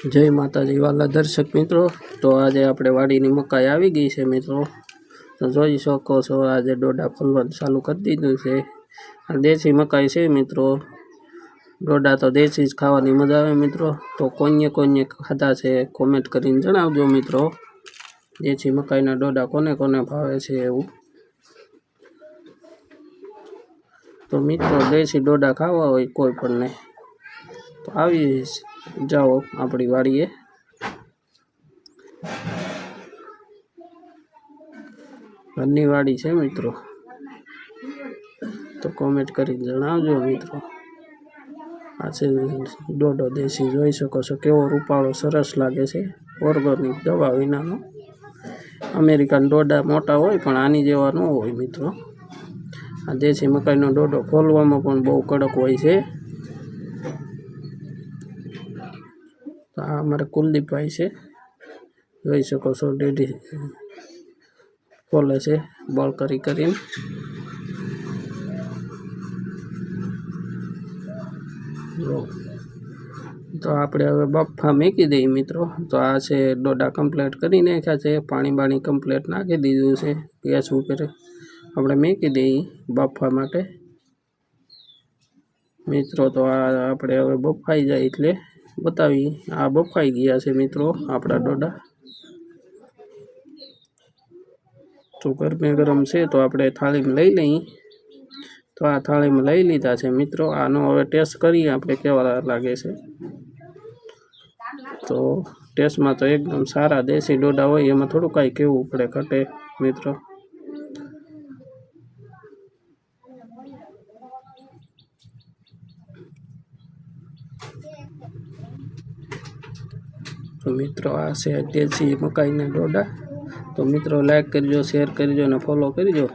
जय माताजी वाला दर्शक मित्रों। तो आज આપણે વાડીની મકાઈ આવી ગઈ છે મિત્રો। તો જોઈ શકો છો આજે ડોડા ફોલવાનું ચાલુ કરી દીધું છે। આ દેશી મકાઈ છે મિત્રો। ડોડા તો દેશી જ ખાવાની મજા આવે મિત્રો। તો કોઈને ખાધા છે કોમેન્ટ કરીને જણાવજો મિત્રો। દેશી મકાઈના ડોડા કોને કોને ભાવે છે એવું। તો મિત્રો દેશી ડોડા ખાવા હોય કોઈ પણ ને તો આવી जाओ अपनी वाड़ीए। घरनी वाड़ी है मित्रों। तो कॉमेंट करी जणावजो मित्रों। आ डोडो देशी जोई सको छो केवो रूपाळो सरस लागे छे। ऑर्गेनिक दवा विनानो। अमेरिकन डोडा मोटा होय पण आनी जेवा न होय मित्रों। आ देशी मकाईनो डोडो खोलवामां पण बहु कड़क होय छे। तो आ अमरा कुलदीप भाई से जोई सको छो डेडी खोले छे बॉल करी करीने। तो आपणे हवे बफा मूकी दઈએ मित्रों। तो आ छे डोडा कम्प्लीट करी नाख्या छे। पाणी बाणी कम्प्लीट नाखी दीधुं छे। गैस उपर आपणे मूकी दઈએ बफा माटे मित्रों। तो आ आपणे हवे बफाई जाय एटले बतावी। आ बफाई गया है मित्रों आपड़ा डोडा। तो गरमे गरम से तो आपणे थाली में लई लई। तो आ थाली में लई लीधा है मित्रों। आनो हवे टेस्ट करिए आपणे केवा लागे छे। तो टेस्ट में तो एकदम सारा देशी डोडा होय एमां थोड़ुं काई केवुं पड़े घटे मित्रों। तो मित्रों आ से देशी मकाई ना डोडा। तो मित्रों लाइक करजो शेर करजो ने फॉलो करजो।